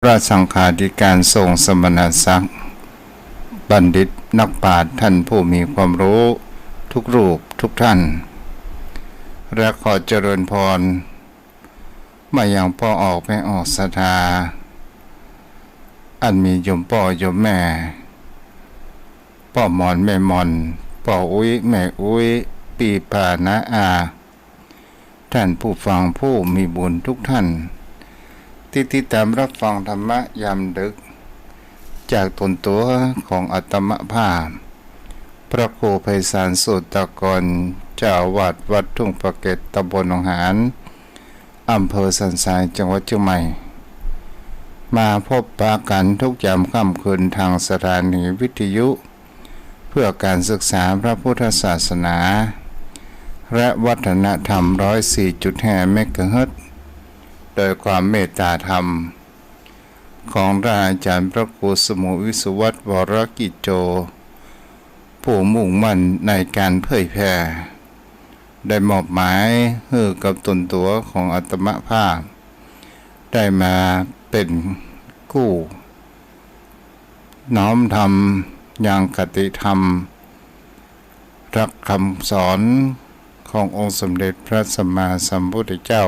ระสังฆาธิการทรงสมณศักดิ์บัณฑิตนักปราชญ์ท่านผู้มีความรู้ทุกรูปทุกท่านและขอเจริญพรมาอย่างพ่อออกแม่ออกศรัทธาอันมีโยมพ่อโยมแม่พ่อมอนแม่มอนพ่ออุ้ยแม่อุ้ยปีปานาอาท่านผู้ฟังผู้มีบุญทุกท่านที่ติดตามรับฟังธรรมะยามดึกจากตนตัวของอาตมภาพพระครูไพศาลสุตตกรเจ้าอาวาสวัดทุ่งประเกตตำบลหนองหานอำเภอสันทรายจังหวัดเชียงใหม่มาพบปะกันทุกยามค่ำคืนทางสถานีวิทยุเพื่อการศึกษาพระพุทธศาสนาและวัฒนธรรม 104.5 เมกะเฮิรตซ์โดยความเมตตาธรรมของพระอาจารย์พระครูสมุวิสุวัตวรกิจโจผู้มุ่งมั่นในการเผยแผ่ได้มอบหมายให้กับตนตัวของอาตมภาพได้มาเป็นกู้น้อมทำอย่างคติธรรมรักคำสอนขององค์สมเด็จพระสัมมาสัมพุทธเจ้า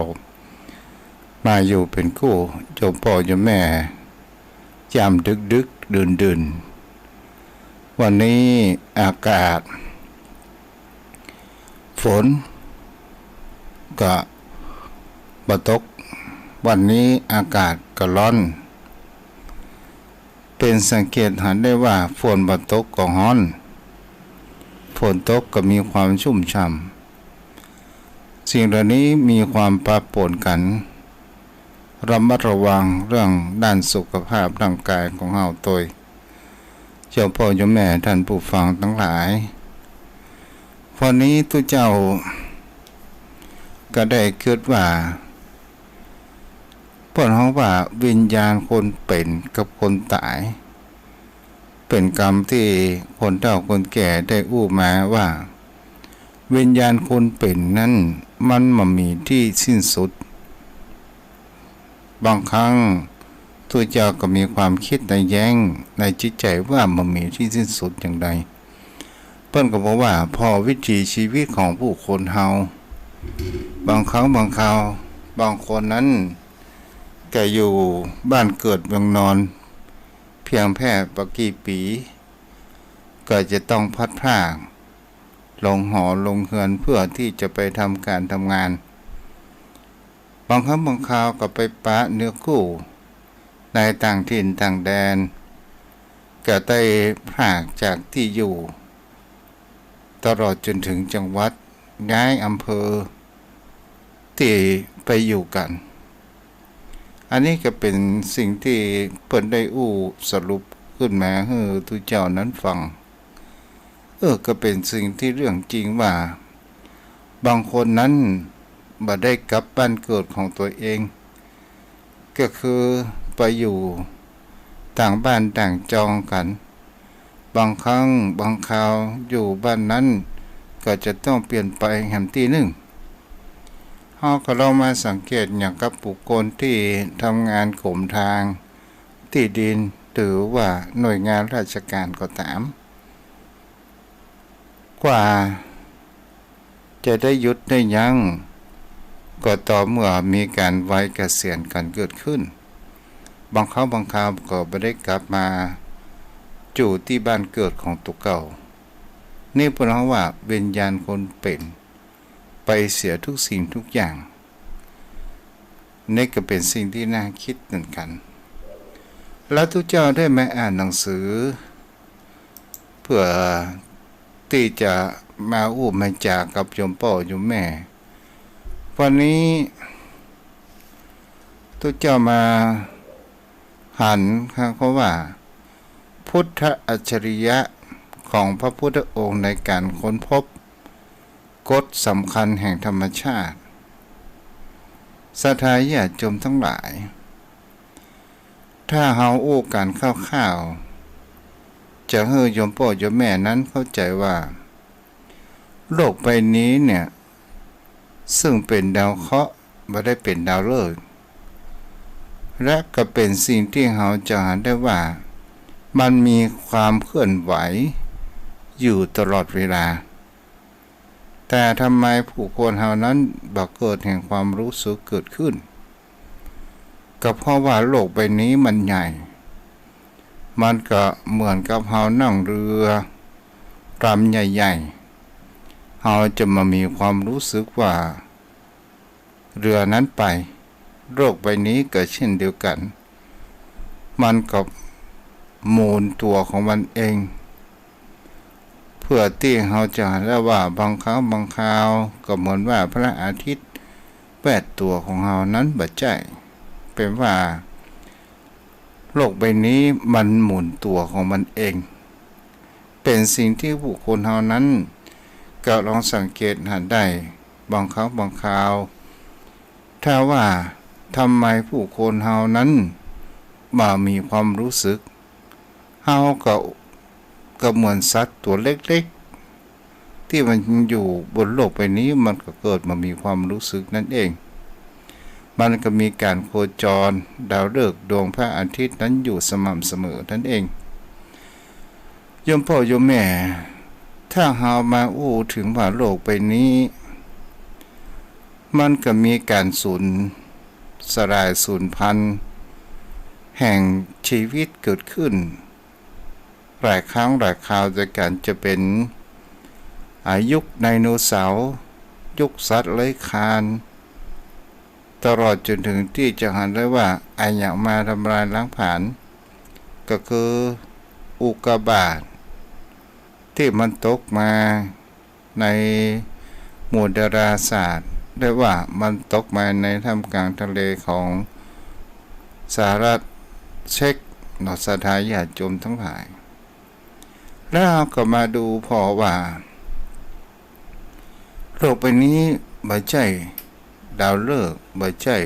มาอยู่เป็นคู่โยมพ่อโยมแม่ยามดึกดื่นวันนี้อากาศฝนก็บ่ตกวันนี้อากาศก็ร้อนเป็นสังเกตเห็นได้ว่าฝนบ่ตกก็ร้อนฝนตกก็มีความชุ่มฉ่ำสิ่งเหล่านี้มีความปะปนกันระมัดระวังเรื่องด้านสุขภาพร่างกายของเฮาตัวเจ้าพ่อเจ้าแม่ท่านผู้ฟังทั้งหลายวันนี้ทุกเจ้าก็ได้คิดว่าเพิ่นเฮาว่าวิญญาณคนเป็นกับคนตายเป็นกรรมที่คนเฒ่าคนแก่ได้อู้มาว่าวิญญาณคนเป็นนั้นมันบ่มีที่สิ้นสุดบางครั้งตัวเจ้าก็มีความคิดในแย้งในจิตใจว่ามันมีที่สิ้นสุดอย่างใดเพิ่นก็บอกว่าพอวิถีชีวิตของผู้คนเฮาบางครั้งบางคราวบางคนนั้นแกอยู่บ้านเกิดเมืองนอนเพียงแค่ปกี่ปีก็จะต้องพัดพรากลงหอลงเฮือนเพื่อที่จะไปทำการทำงานบางครั้งบางคราวก็ไปปะเนื้อคู่ในต่างถิ่นต่างแดนก็ได้พรากจากที่อยู่ตลอดจนถึงจังหวัดย้ายอำเภอที่ไปอยู่กันอันนี้ก็เป็นสิ่งที่เพิ่นได้สรุปขึ้นมาให้ทุกเจ้านั้นฟังก็เป็นสิ่งที่เรื่องจริงว่าบางคนนั้นบ่ได้กลับบ้านเกิดของตัวเองก็คือไปอยู่ต่างบ้านต่างจองกันบางครั้งบางคราวอยู่บ้านนั้นก็จะต้องเปลี่ยนไปแห่งที่หนึ่งเฮาก็ลองมาสังเกตอย่างกับบุคคลที่ทำงานกรมทางที่ดินหรือว่าหน่วยงานราชการก็ตามกว่าจะได้หยุดได้ยั้งก็ต่อเมื่อมีการวัยเกษียณกันเกิดขึ้นบางครั้งบางคราวก็ไม่ได้กลับมาอยู่ที่บ้านเกิดของตัวเก่านี่เพราะว่าวิญญาณคนเป็นไปเสียทุกสิ่งทุกอย่างนี่ก็เป็นสิ่งที่น่าคิดเหมือนกันแล้วทุกเจ้าได้มาอ่านหนังสือเพื่อที่จะมามาจากกับโยมพ่อโยมแม่วันนี้ทุกเจ้ามาหันเขาว่าพุทธอัจฉริยะของพระพุทธองค์ในการค้นพบกฎสำคัญแห่งธรรมชาติศรัทธาญาติโยมทั้งหลายถ้าเฮากันคร่าวๆจะให้โยมพ่อโยมแม่นั้นเข้าใจว่าโลกใบนี้เนี่ยซึ่งเป็นดาวเคราะห์ไม่ได้เป็นดาวฤกษ์ และก็เป็นสิ่งที่เราจะเห็นได้ว่ามันมีความเคลื่อนไหวอยู่ตลอดเวลาแต่ทำไมผู้คนเหล่านั้นบ่เกิดแห่งความรู้สึกเกิดขึ้นก็เพราะว่าโลกใบนี้มันใหญ่มันก็เหมือนกับเรานั่งเรือลำใหญ่ๆเราจะมามีความรู้สึกว่าเรือนั้นไปโลกใบนี้ก็เช่นเดียวกันมันก็หมุนตัวของมันเองเพื่อที่เราจะเห็นได้ว่าบางครั้งบางคราวก็เหมือนว่าพระอาทิตย์แวดตัวของเรานั้นบ่ใช่เป็นว่าโลกใบนี้มันหมุนตัวของมันเองเป็นสิ่งที่ผู้คนเฮานั้นก็ลองสังเกตเห็นได้บางครั้งบางคราวถ้าว่าทำไมผู้คนเฮานั้นมามีความรู้สึกเฮาก็เหมือนสัตว์ตัวเล็กๆที่มันอยู่บนโลกใบนี้มันก็เกิดมามีความรู้สึกนั่นเองมันก็มีการโคจรดาวฤกษ์ดวงพระอาทิตย์นั้นอยู่สม่ำเสมอนั่นเองโยมพ่อโยมแม่ถ้าเฮามาถึงว่าโลกใบนี้มันก็มีการสูญสลายสูญพันธุ์แห่งชีวิตเกิดขึ้นหลายครั้งหลายคราวด้วยกันจะเป็นยุคไดโนเสาร์ยุคสัตว์เลื้อยคลานตลอดจนถึงที่จะเห็นได้ว่าอย่างมาทำลายล้างผลาญก็คืออุกกาบาตที่มันตกมาในหมู่ดาราศาสตร์ได้ว่ามันตกมาในท่ามกลางทะเลของสหรัฐเช็กนอสถาญาติโยมทั้งหลายแล้วก็มาดูพอว่าโลกใบนี้ไม่ใช่ดาวฤกษ์ไม่ใช่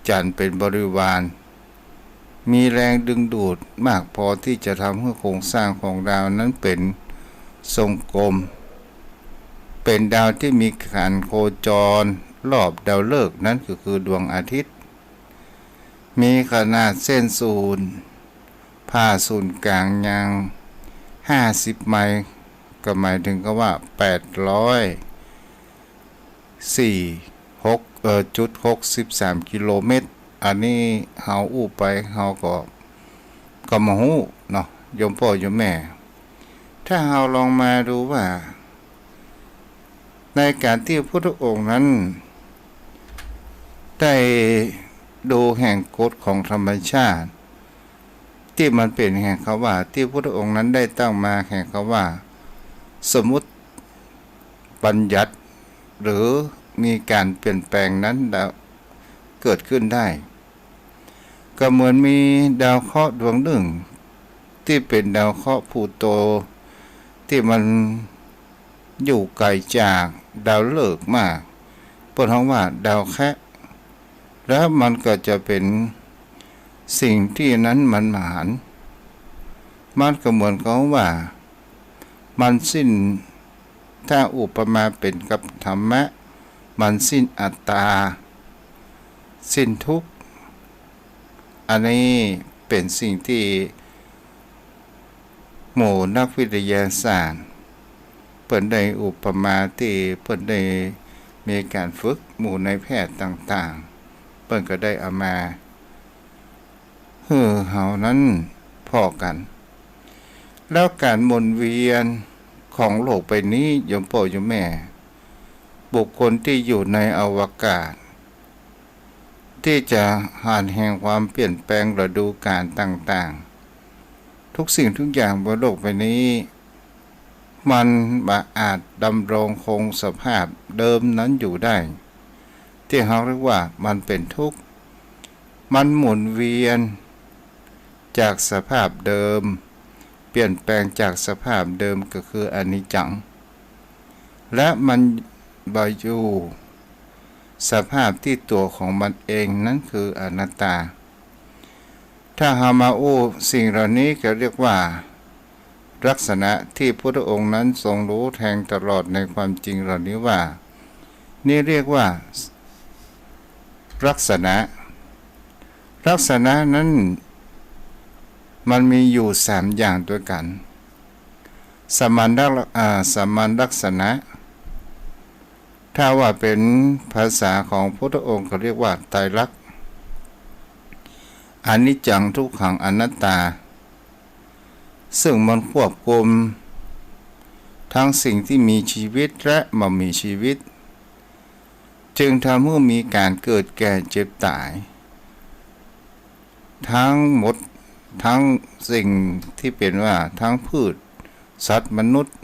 จันทร์เป็นบริวารมีแรงดึงดูดมากพอที่จะทำให้โครงสร้างของดาวนั้นเป็นทรงกลมเป็นดาวที่มีการโคจรรอบดาวฤกษ์นั้นก็คือดวงอาทิตย์มีขนาดเส้นศูนย์ผ่าศูนย์กลางยาง50 ไมล์ก็หมายถึงก็ว่า804.63 กิโลเมตรอันนี้เฮาไปเฮาก็มาฮู้เนาะโยมพ่อโยมแม่ถ้าเฮาลองมาดูว่าในการที่พระพุทธองค์นั้นได้ดูแห่งกฎของธรรมชาติที่มันเป็นแห่งคำว่าที่พระพุทธองค์นั้นได้ตั้งมาแห่งคำว่าสมมุติบัญญัติหรือมีการเปลี่ยนแปลงนั้นเกิดขึ้นได้ก็เหมือนมีดาวเคราะห์ดวงหนึ่งที่เป็นดาวเคราะห์พลูโตที่มันอยู่ไกลจากดาวฤกษ์มากเพราะว่าดาวแคะแล้วมันก็จะเป็นสิ่งที่นั้นมันมหันต์มันก็เหมือนกับว่ามันสิ้นถ้าอุปมาเป็นกับธรรมะมันสิ้นอัตตาสิ้นทุกข์อันนี้เป็นสิ่งที่หมู่นักวิทยาศาสตร์เปิดได้อุปมาที่เปิดได้มีการฝึกหมู่ในแพทย์ต่างๆเปิดก็ได้เอามาเฮานั้นพอกันแล้วการหมุนเวียนของโลกใบนี้โยมพ่อโยมแม่บุคคลที่อยู่ในอวกาศที่จะผ่านแห่งความเปลี่ยนแปลงฤดูกาลต่างๆทุกสิ่งทุกอย่างบนโลกใบนี้มันบ่อาจดำรงคงสภาพเดิมนั้นอยู่ได้ที่เขาเรียกว่ามันเป็นทุกข์มันหมุนเวียนจากสภาพเดิมเปลี่ยนแปลงจากสภาพเดิมก็คืออนิจจังและมันอยู่สภาพที่ตัวของมันเองนั้นคืออนัตตาถ้าหามาสิ่งเหล่านี้ก็เรียกว่าลักษณะที่พระองค์นั้นทรงรู้แทงตลอดในความจริงเหล่านี้ว่านี่เรียกว่าลักษณะ ลักษณะนั้นมันมีอยู่3อย่างด้วยกันสามัญลักษณะถ้าว่าเป็นภาษาของพุทธองค์เขาเรียกว่าไตรลักษณ์อนิจจังทุกขังอนัตตาซึ่งมันควบคุมทั้งสิ่งที่มีชีวิตและไม่มีชีวิตจึงทำให้มีการเกิดแก่เจ็บตายทั้งหมดทั้งสิ่งที่เป็นว่าทั้งพืชสัตว์มนุษย์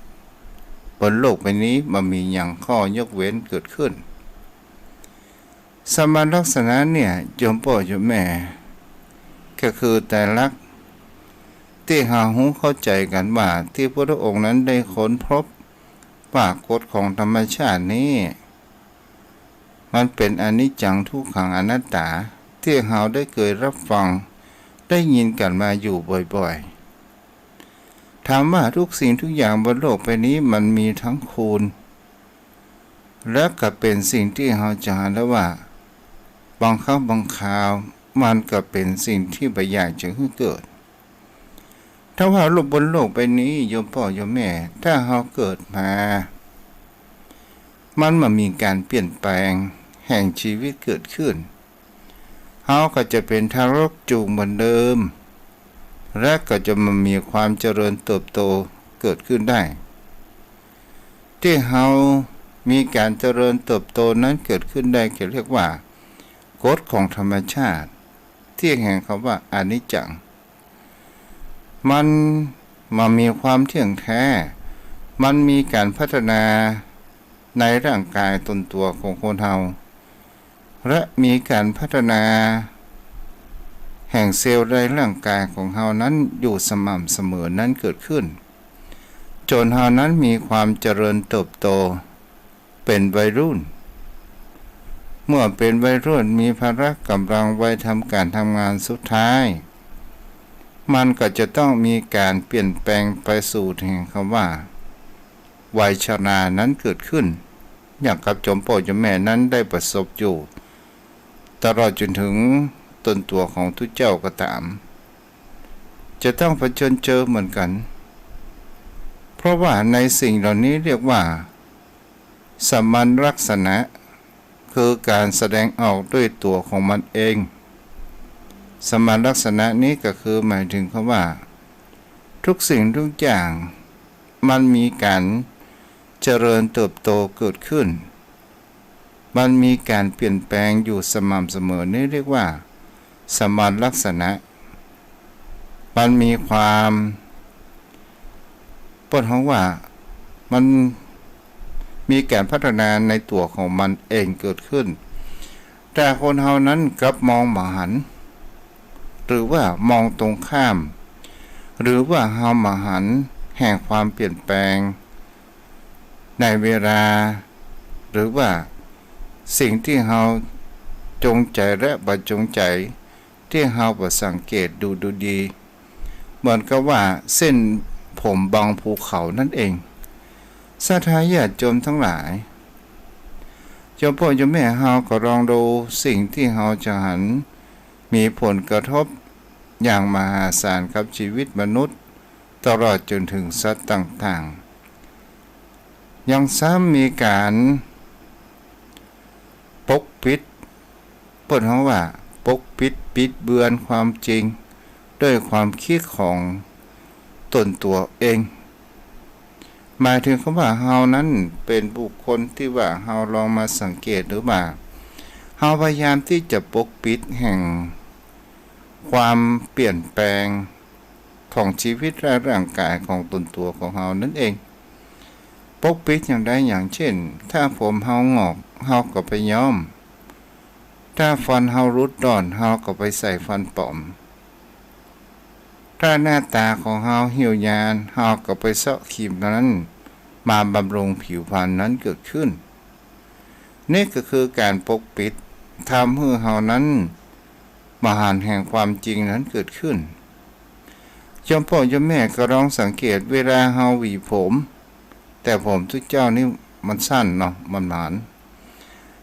บนโลกใบนี้มันมีอย่างข้อยกเว้นเกิดขึ้นสมณลักษณะเนี่ยโยมพ่อโยมแม่ก็คือแต่ลักษณ์ที่หาหูเข้าใจกันว่าที่พระองค์นั้นได้ค้นพบว่ากฎของธรรมชาตินี้มันเป็นอนิจจังทุกขังอนัตตาที่เราได้เคยรับฟังได้ยินกันมาอยู่บ่อยๆถามว่าทุกสิ่งทุกอย่างบนโลกใบนี้มันมีทั้งคูณและก็เป็นสิ่งที่เราจะหาแล้วว่าบางครั้งบางคราวมันก็เป็นสิ่งที่ไม่อยากจะให้เกิดถ้าว่าบนโลกใบนี้โยมพ่อโยมแม่ถ้าเราเกิดมามันมีการเปลี่ยนแปลงแห่งชีวิตเกิดขึ้นเราก็จะเป็นทารกจูงเหมือนเดิมและก็จะมีความเจริญเติบโตเกิดขึ้นได้ที่เรามีการเจริญเติบโตนั้นเกิดขึ้นได้เรียกว่ากฎของธรรมชาติที่แห่งคำว่าอนิจจังมันมีความเที่ยงแท้มันมีการพัฒนาในร่างกายตนตัวของคนเราและมีการพัฒนาแห่งเซลล์ในร่างกายของเรานั้นอยู่สม่ำเสมอนั้นเกิดขึ้นจนเรานั้นมีความเจริญเติบโตเป็นวัยรุ่นเมื่อเป็นวัยรุ่นมีพละกำลังไว้ทำการทำงานสุดท้ายมันก็จะต้องมีการเปลี่ยนแปลงไปสู่แห่งคำว่าวัยชรานั้นเกิดขึ้นอย่างกับโยมพ่อโยมแม่นั้นได้ประสบอยู่ตลอดจนถึงตนตัวของทุกเจ้าก็ตามจะต้องเผชิญเจอเหมือนกันเพราะว่าในสิ่งเหล่านี้เรียกว่าสามัญลักษณะคือการแสดงออกด้วยตัวของมันเองสามัญลักษณะนี้ก็คือหมายถึงคำว่าทุกสิ่งทุกอย่างมันมีการเจริญเติบโตเกิดขึ้นมันมีการเปลี่ยนแปลงอยู่สม่ำเสมอนี่เรียกว่าสามัญลักษณะมันมีความปนของว่ามันมีการพัฒนาในตัวของมันเองเกิดขึ้นแต่คนเฮานั้นกลับมองบ่หันหรือว่ามองตรงข้ามหรือว่าเฮาบ่หันแห่งความเปลี่ยนแปลงในเวลาหรือว่าสิ่งที่เฮาจงใจและบ่จงใจที่เฮาบ่สังเกตดูดีเหมือนกับว่าเส้นผมบางภูเขานั่นเองศรัทธาญาติโยมทั้งหลายโยมพ่อโยมแม่เฮาก็ลองดูสิ่งที่เฮาจะหันมีผลกระทบอย่างมหาศาลกับชีวิตมนุษย์ตลอดจนถึงสัตว์ต่างๆยังซ้ำมีการปกปิดเปิดคำว่าปกปิดบิดเบือนความจริงด้วยความคิดของตนตัวเองหมายถึงคำว่าเฮานั้นเป็นบุคคลที่ว่าเฮาลองมาสังเกตหรือว่าเฮาพยายามที่จะปกปิดแห่งความเปลี่ยนแปลงของชีวิตและร่างกายของตนตัวของเฮานั่นเองปกปิดอย่างใดอย่างเช่นถ้าผมเฮางอกเฮาก็ไปย้อมถ้าฟันเฮารุดร่อนเฮาก็ไปใส่ฟันปลอมถ้าหน้าตาของเฮาเหี่ยวยานเฮาก็ไปเซาะครีมนั้นมาบำรุงผิวพรรณนั้นเกิดขึ้นนี่ก็คือการปกปิดทำให้เฮานั้นมหันต์แห่งความจริงนั้นเกิดขึ้นโยมพ่อโยมแม่ก็ลองสังเกตเวลาเฮาหวีผมแต่ผมทุกเจ้านี่มันสั้นเนาะมันหมาน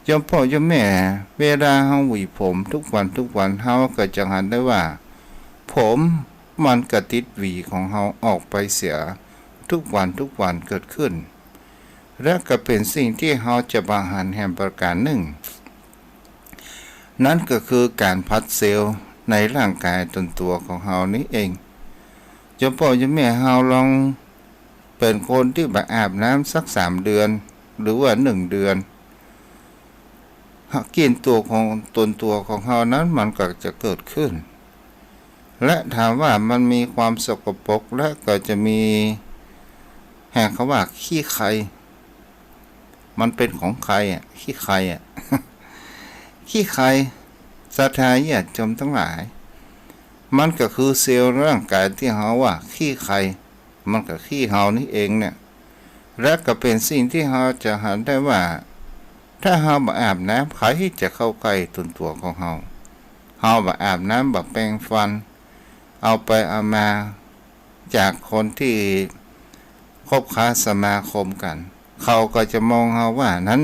โ ยมพ่อยมแม่เวลาเฮาหวีผมทุกวันเฮาก็จะหันได้ว่าผมมันก็ติดหวีของเฮาออกไปเสียทุกวันเกิดขึ้นและก็เป็นสิ่งที่เฮาจะบาหันแห่งประการหนึ่งนั่นก็คือการพัดเซลล์ในร่างกายตนตัวของเฮานี้เองยมพ่อยมแม่เฮาลองเป็นคนที่บ่อาบน้ำสัก3 เดือนหรือว่า1 เดือนกลิ่นตัวของตนตัวของเฮานั้นมันก็จะเกิดขึ้นและถามว่ามันมีความสกปรกและก็จะมีแห่งคำว่าขี้ใครมันเป็นของใครขี้ใครขี้ใครศรัทธาญาติโยมทั้งหลายมันก็คือเซลล์ร่างกายที่เฮาว่าขี้ใครมันก็ขี้เฮานี่เองเนี่ยและก็เป็นสิ่งที่เฮาจะหันได้ว่าถ้าเฮาบ่อาบน้ำใครจะเข้าใกล้ตนตัวของเฮาบ่อาบน้ำบ่แปรงฟันเอาไปเอามาจากคนที่คบค้าสมาคมกันเขาก็จะมองเฮาว่านั้น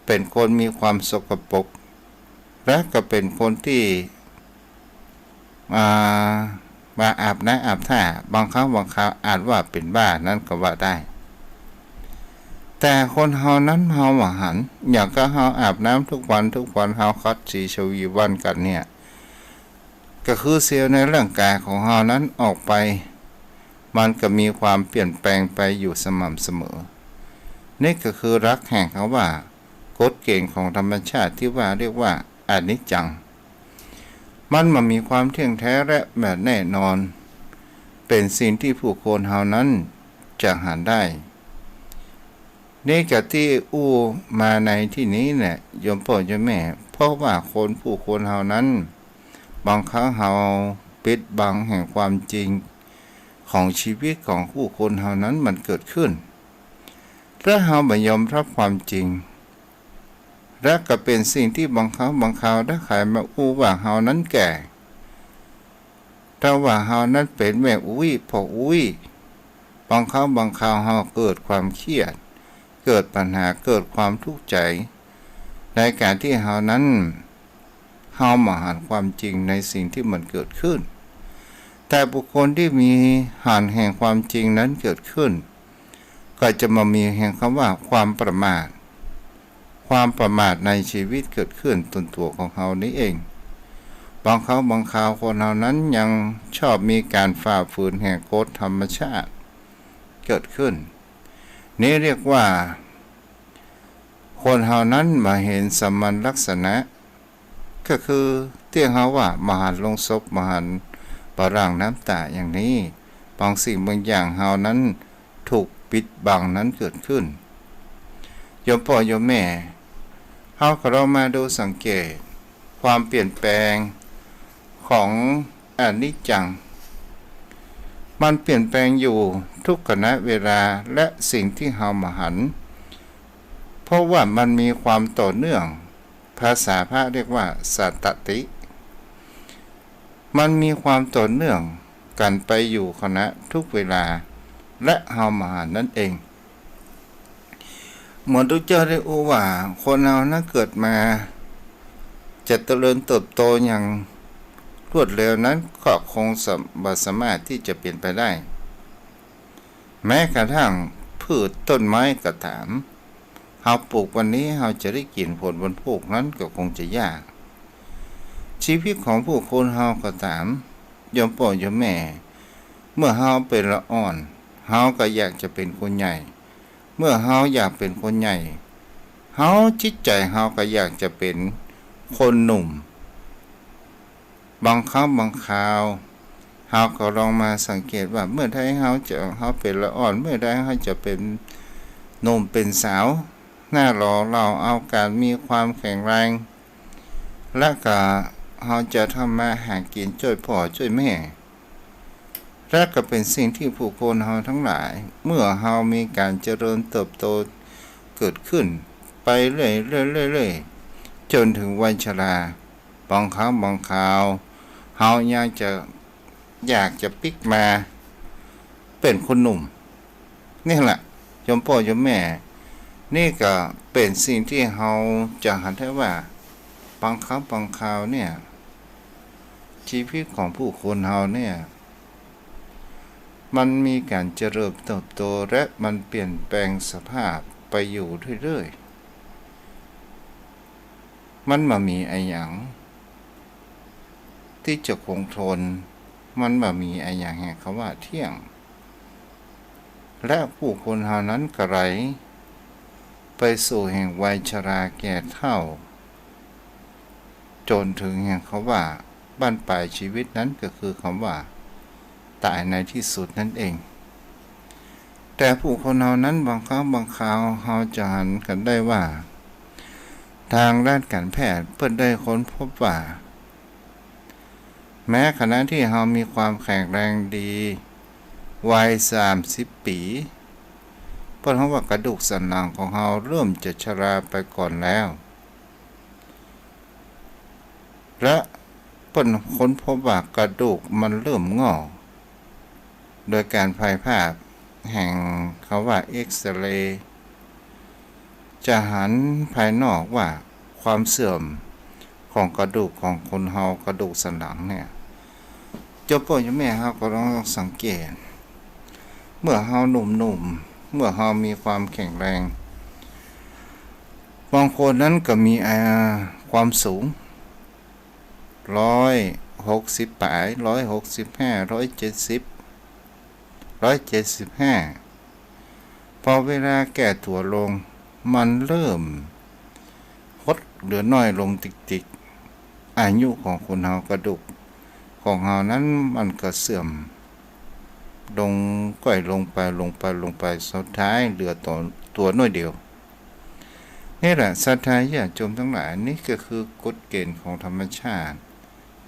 เป็นคนมีความสกปรกและก็เป็นคนที่มาอาบน้ำอาบท่าบางครั้งอาจว่าเป็นบ้านั้นก็ว่าได้แต่คนเฮานั้นเฮาบ่หันอยากก็เฮาอาบน้ำทุกวันเฮาคัดสีชวีวันกันเนี่ยก็คือเซลล์ในร่างกายของเฮานั้นออกไปมันก็มีความเปลี่ยนแปลงไปอยู่สม่ำเสมอนี่ก็คือรักแห่งเขาว่ากฎเกณฑ์ของธรรมชาติที่ว่าเรียกว่าอนิจจังมันมีความเที่ยงแท้และแบบแน่นอนเป็นสิ่งที่ผู้คนเฮานั้นจะหาได้นี่ก็ที่อู้มาในที่นี้เนี่ยโยมพ่อโยมแม่เพราะว่าผู้คนเฮานั้นบางครั้งเฮาปิดบังแห่งความจริงของชีวิตของผู้คนเฮานั้นมันเกิดขึ้นถ้าเฮาไม่ยอมรับความจริงและก็เป็นสิ่งที่บางครั้งบางคราวได้ขายมาอู้ว่าเฮานั้นแก่ถ้าว่าเฮานั้นเป็นแม่อุ้ยพ่ออุ้ยบางครั้งบางคราวเฮาเกิดความเครียดเกิดปัญหาเกิดความทุกข์ใจในการที่เฮานั้นเฮามาหาความจริงในสิ่งที่มันเกิดขึ้นแต่บุคคลที่มีหานแห่งความจริงนั้นเกิดขึ้นก็จะมามีแห่งคำว่าความประมาทในชีวิตเกิดขึ้นตนตัวของเฮานี้เองบางคราวคนเฮานั้นยังชอบมีการฝ่าฝืนแห่งกฎธรรมชาติเกิดขึ้นนี้เรียกว่าคนเฮานั้นมาเห็นสมัญลักษณะก็คือที่เฮาว่ามหันต์ลงศพมหันต์ปรางน้ำตาอย่างนี้บางสิ่งบางอย่างเฮานั้นถูกปิดบังนั้นเกิดขึ้นโยมพ่อโยมแม่เฮาก็เรามาดูสังเกตความเปลี่ยนแปลงของอนิจจังมันเปลี่ยนแปลงอยู่ทุกขณะเวลาและสิ่งที่เฮามาหันเพราะว่ามันมีความต่อเนื่องภาษาพระเรียกว่าสัตติมันมีความต่อเนื่องกันไปอยู่ขณะทุกเวลาและเฮามาหันนั่นเองเหมือนทุกเจ้าได้อู้ว่าคนเรานั้นเกิดมาจะเจริญเติบโตอย่างรวดเร็วนั้นก็คงสามารถที่จะเปลี่ยนไปได้แม้กระทั่งพืชต้นไม้ก็ตามเฮาปลูกวันนี้เฮาจะได้กินผลวันพวกนั้นก็คงจะยากชีวิตของผู้คนเฮาก็ตามโยมพ่อโยมแม่เมื่อเฮาเป็นละอ่อนเฮาก็อยากจะเป็นคนใหญ่เมื่อเฮาอยากเป็นคนใหญ่เฮาจิตใจเฮาก็อยากจะเป็นคนหนุ่มบางครั้งบางคราวเฮาก็ลองมาสังเกตว่าเมื่อใดเฮาเป็นละอ่อนเมื่อใดเฮาจะเป็นหนุ่มเป็นสาวหน้าหล่อเราเอาการมีความแข็งแรงและก็เฮาจะทำมาหากินช่วยพ่อช่วยแม่และก็เป็นสิ่งที่ผู้คนเฮาทั้งหลายเมื่อเฮามีการเจริญเติบโตเกิดขึ้นไปเรื่อยจนถึงวัยชราบางครั้งบางคราวเฮาอยากจะพลิกมาเป็นคนหนุ่มนี่แหละโยมพ่อโยมแม่ นี่ก็เป็นสิ่งที่เราจะหันได้ว่าบางครั้งบางคราวเนี่ยชีวิตของผู้คนเราเนี่ยมันมีการเจริญเติบโตและมันเปลี่ยนแปลงสภาพไปอยู่เรื่อยๆมันมามีอะไรอย่างที่จะคงทนมันมามีอะไรอย่างแห่งคำว่าเที่ยงและผู้คนเหล่านั้นก็ไหลไปสู่แห่งวัยชราแก่เฒ่าจนถึงแห่งเขาว่าบ้านปลายชีวิตนั้นก็คือคำว่าตายในที่สุดนั่นเองแต่ผู้คนเหล่านั้นบางครั้งบางคราวเราจะหันกันได้ว่าทางด้านการแพทย์เพิ่นได้ค้นพบว่าแม้ขณะที่เรามีความแข็งแรงดีวัย30 ปีเพราะว่ากระดูกสันหลังของเราเริ่มจะชราไปก่อนแล้วและเพิ่นค้นพบว่ากระดูกมันเริ่มงอกโดยการถ่ายภาพแห่งเขาว่าเอ็กซเรย์จะหันภายนอกว่าความเสื่อมของกระดูกของคนเฮากระดูกสันหลังเนี่ยเจ้าพ่อเจ้าแม่เฮาก็ต้องสังเกตเมื่อเฮาหนุ่มๆเมื่อเฮามีความแข็งแรงบางคนนั้นก็มีความสูง160ปลาย165 170 175พอเวลาแก่ตัวลงมันเริ่มลดเหลือน้อยลงติ๊กๆอายุของคนเฮากระดูกของเฮานั้นมันก็เสื่อมลงก้อยลงไปสุดท้ายเหลือตัวน้อยเดียวนี่แหละศรัทธาญาติโยมทั้งหลายนี่ก็คือกฎเกณฑ์ของธรรมชาติ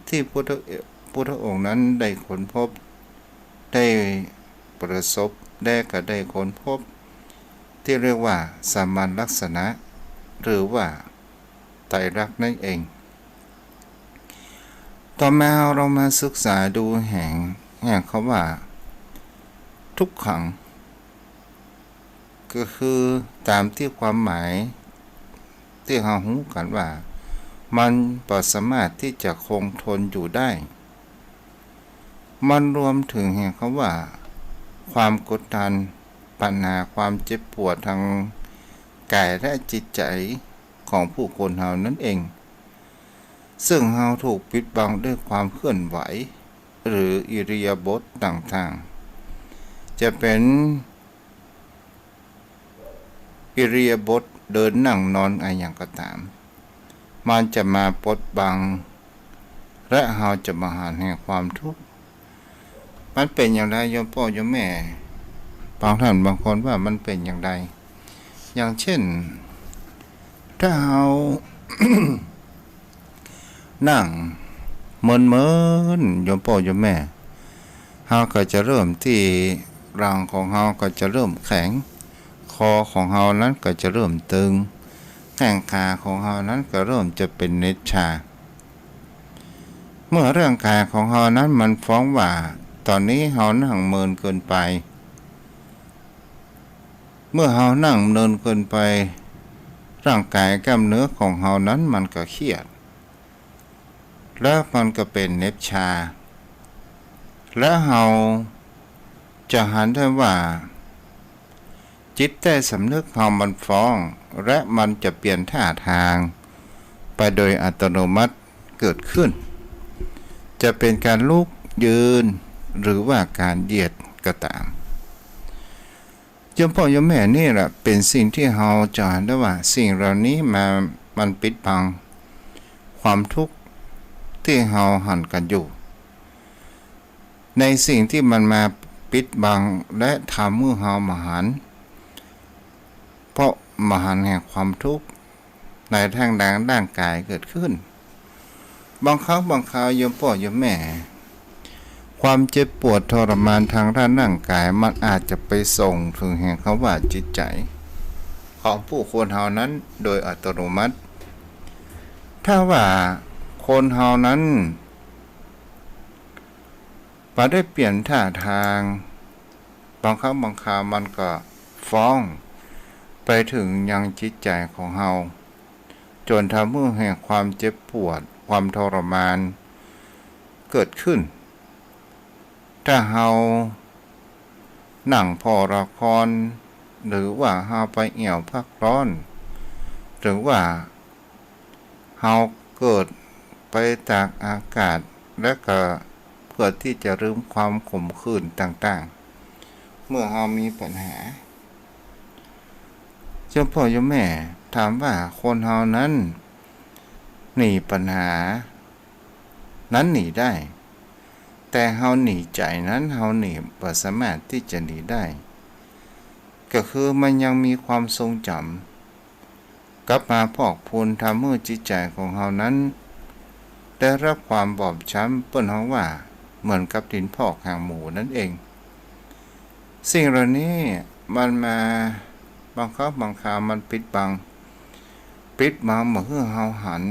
ที่พุทธองค์นั้นได้ค้นพบได้ประสบได้ก็ได้ค้นพบที่เรียกว่าสามัญลักษณะหรือว่าไตรลักษณ์นั่นเองต่อมาเรามาศึกษาดูแห่งเขาว่าทุกขังก็คือตามที่ความหมายที่เรารู้กันว่ามันบ่สามารถที่จะคงทนอยู่ได้มันรวมถึงแห่งคำว่าความกดดันปัญหาความเจ็บปวดทางกายและจิตใจของผู้คนเฮานั่นเองซึ่งเฮาถูกปิดบังด้วยความเคลื่อนไหวหรืออิริยาบถต่างๆจะเป็นอิริยาบถเดินนั่งนอนอะไรอย่างก็ตามมันจะมาปดบังและเฮาจะมาหาแห่งความทุกข์มันเป็นอย่างไรโยมพ่อโยมแม่บางท่านบางคนว่ามันเป็นอย่างไรอย่างเช่นถ้าเฮา นั่งเมินโยมพ่อโยมแม่เฮาก็จะเริ่มที่ร่างของเฮาก็จะเริ่มแข็งคอของเฮานั้นก็จะเริ่มตึงแข้งขาของเฮานั้นก็เริ่มจะเป็นเน็ตชาเมื่อร่างกายของเฮานั้นมันฟ้องว่าตอนนี้เฮานั่งเมินเกินไปเมื่อเฮานั่งเมินเกินไปร่างกายกล้ามเนื้อของเฮานั้นมันก็เครียดแล้วมันก็เป็นเน็บชาและเฮาจะหันได้ว่าจิตใต้สำนึกเฮามันฟ้องและมันจะเปลี่ยนท่าทางไปโดยอัตโนมัติเกิดขึ้นจะเป็นการลุกยืนหรือว่าการเหยียดก็ตามโยมพ่อโยมแม่นี่แหละเป็นสิ่งที่เฮาจะเห็นได้ว่าสิ่งเหล่านี้มันปิดบังความทุกข์ที่เฮาหันกันอยู่ในสิ่งที่มันมาปิดบังและทำมือเฮามาหันเพราะมหันต์แห่งความทุกข์ในทางด้านกายเกิดขึ้นบางครั้งบางคราวโยมพ่อโยมแม่ความเจ็บปวดทรมานทางด้านร่างกายมันอาจจะไปส่งถึงแห่งคำว่าจิตใจของผู้คนเฮานั้นโดยอัตโนมัติถ้าว่าคนเฮานั้นพอได้เปลี่ยนท่าทางบางครั้งบางคราวมันก็ฟ้อง ไปถึงยังจิตใจของเฮาจนทำให้แห่งความเจ็บปวดความทรมานเกิดขึ้นถ้าเฮาหนังพอละครหรือว่าเฮาไปเอี่ยวพักร้อนหรือว่าเฮาเกิดไปตากอากาศและก็เพื่อที่จะลืมความขมขื่นต่างๆเมื่อเฮามีปัญหาเจ้าพ่อเจ้าแม่ถามว่าคนเฮานั้นหนีปัญหานั้นหนีได้แต่เฮาหนีใจนั้นเฮาหนีบ่สามารถที่จะหนีได้ก็คือมันยังมีความทรงจำกลับมาพอกพูนทำให้จิตใจของเฮานั้นได้รับความบอบช้ำเปิ้นเฮาว่าเหมือนกับดินพอกหางหมูนั่นเองสิ่งเหล่านี้มันมาบางครั้งบางคราวมันปิดบังเมื่อเฮาหัน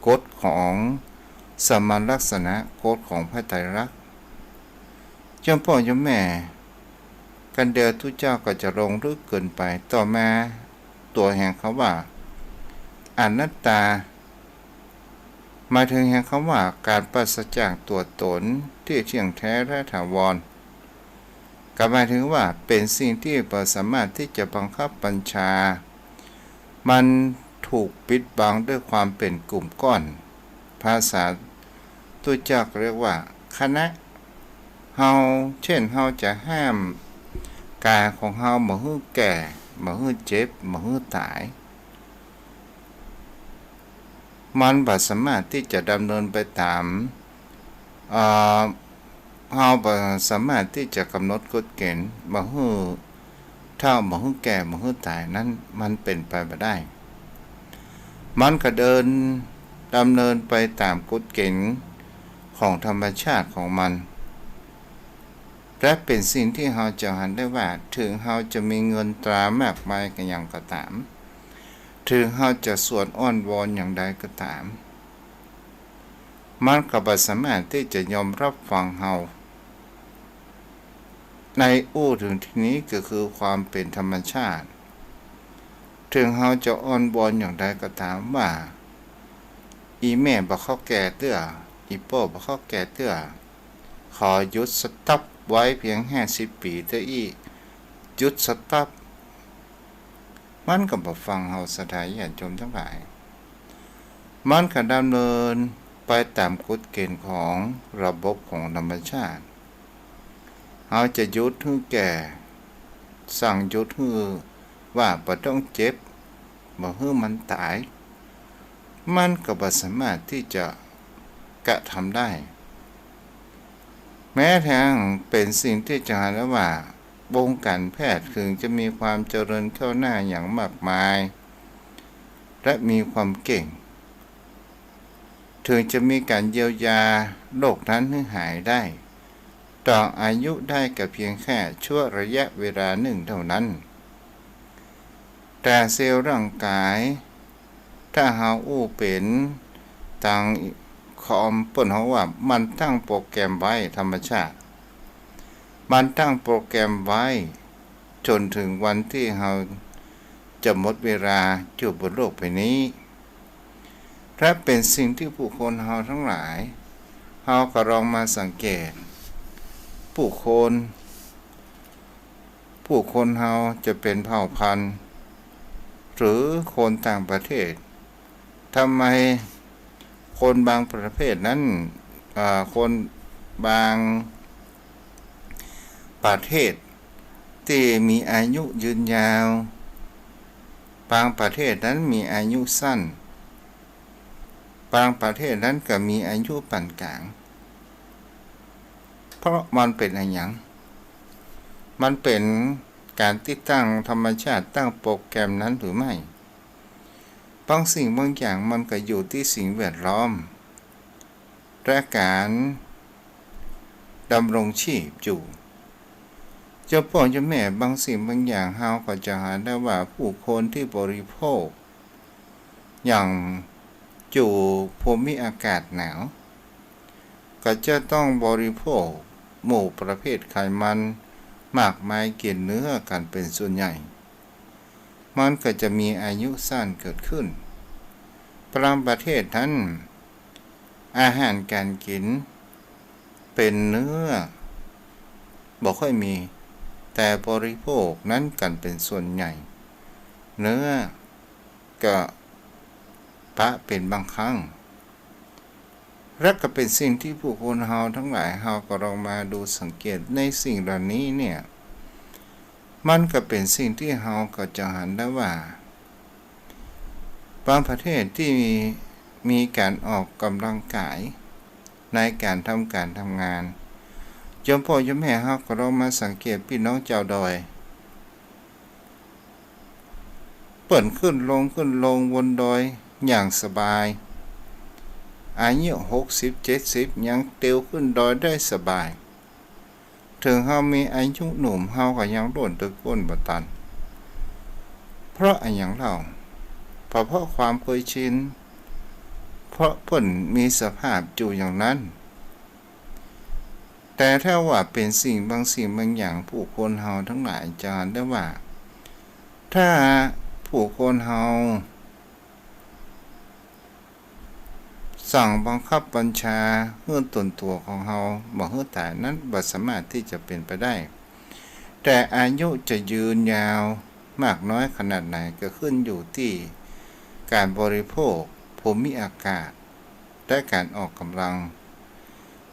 กฎของสมณลักษณะกฎของพระไตรลักษณ์เจ้าพ่อเจ้าแม่กันเดียวทุกเจ้าก็จะลงลึกเกินไปต่อมาตัวแห่งคำว่าอนัตตาหมายถึงแห่งคำว่าการปราศจากตัวตนที่เที่ยงแท้และถาวรก็หมายถึงว่าเป็นสิ่งที่บ่สามารถที่จะบังคับบัญชามันถูกปิดบังด้วยความเป็นกลุ่มก้อนภาษาตุจักเรียกว่าคณะเฮาเช่นเฮาจะห้ามกายของเฮาบ่ให้แก่บ่ให้เจ็บบ่ให้ตายมันบ่สามารถที่จะดำเนินไปตามเฮาบ่สามารถที่จะกำหนดกฎเกณฑ์บ่ให้เฒ่าบ่ให้แก่บ่ให้ตายนั้นมันเป็นไปบ่ได้มันก็ดำเนินไปตามกฎเกณฑ์ของธรรมชาติของมันและเป็นสิ่งที่เราจะหันได้ว่าถึงเราจะมีเงินตรามากมายก็ยังก็ตามถึงเราจะสวดอ้อนวอนอย่างใดก็ตามมันก็บ่สามารถที่จะยอมรับฟังเราในถึงที่นี้ก็คือความเป็นธรรมชาติถึงเราจะอ้อนวอนอย่างใดก็ตามว่าอีแม่บ่เข้าแก่เตื้ออีโป้บ่เข้าแก่เตื้อขอหยุดสต็อปไว้เพียง50 ปีเท่าอีหยุดสต็อปมันก็บ่ฟังเฮาสถาญาติโยมทั้งหลายมันก็ดำเนินไปตามกฎเกณฑ์ของระบบของธรรมชาติเฮาจะหยุดให้แก่สั่งหยุดให้ว่าบ่ต้องเจ็บบ่ให้มันตายมันก็บ่สามารถที่จะกระทำได้แม้ทั้งเป็นสิ่งที่จะหาได้ว่าวงการแพทย์ถึงจะมีความเจริญก้าวหน้าอย่างมากมายและมีความเก่งถึงจะมีการเยียวยาโรคนั้นให้หายได้ต่ออายุได้ก็เพียงแค่ชั่วระยะเวลาหนึ่งเท่านั้นแต่เซลล์ร่างกายถ้าเฮาเป็นต่างคอมเปิ้นเฮาว่ามันตั้งโปรแกรมไว้ธรรมชาติมันตั้งโปรแกรมไว้จนถึงวันที่เฮาจะหมดเวลาอยู่บนโลกใบนี้และเป็นสิ่งที่ผู้คนเฮาทั้งหลายเฮาก็ลองมาสังเกตผู้คนเฮาจะเป็นเผ่าพันธุ์หรือคนต่างประเทศทำไมคนบางประเภทนั้นคนบางประเทศที่มีอายุยืนยาวบางประเทศนั้นมีอายุสั้นบางประเทศนั้นก็มีอายุปานกลางเพราะมันเป็นอะไรอย่างมันเป็นการติดตั้งธรรมชาติตั้งโปรแกรมนั้นหรือไม่บางสิ่งบางอย่างมันก็อยู่ที่สิ่งแวดล้อมและการดำรงชีพอยู่เจ้าพ่อเจ้าแม่บางสิ่งบางอย่างเฮาก็จะหาได้ว่าผู้คนที่บริโภคอย่างอยู่ภูมิอากาศหนาวก็จะต้องบริโภคหมู่ประเภทไขมันมากมายกินเนื้อกันเป็นส่วนใหญ่ มันก็จะมีอายุสั้นเกิดขึ้นประเทศนั้นอาหารการกินเป็นเนื้อบ่ค่อยมีแต่บริโภคนั้นกันเป็นส่วนใหญ่เนื้อก็ปะเป็นบางครั้งและก็เป็นสิ่งที่ผู้คนเฮาทั้งหลายเฮาก็ลองมาดูสังเกตในสิ่งเหล่านี้เนี่ยมันก็เป็นสิ่งที่เฮาก็จะหันได้ว่าบางประเทศที่มีการออกกำลังกายในการทำงานจนพ่อจนแม่เฮาก็ลองมาสังเกตพี่น้องเจ้าดอยเปิ่นขึ้นลงบนดอยอย่างสบายอายุ60-70ยังเตียวขึ้นดอยได้สบายถึงเฮามีอายุหนุ่มเฮาก็ยังโดนตะก้นบ่ตันเพราะอันอย่างเราเพราะความเคยชินเพราะเพิ่นมีสภาพอยู่อย่างนั้นแต่ถ้าว่าเป็นสิ่งบางอย่างผู้คนเฮาทั้งหลายจะเห็นได้ว่าถ้าผู้คนเฮาสั่งบังคับบัญชาเพื่อตนตัวของเฮาบ่ให้ตายนั้นบ่สามารถที่จะเป็นไปได้แต่อายุจะยืนยาวมากน้อยขนาดไหนก็ขึ้นอยู่ที่การบริโภคภูมิอากาศและการออกกำลัง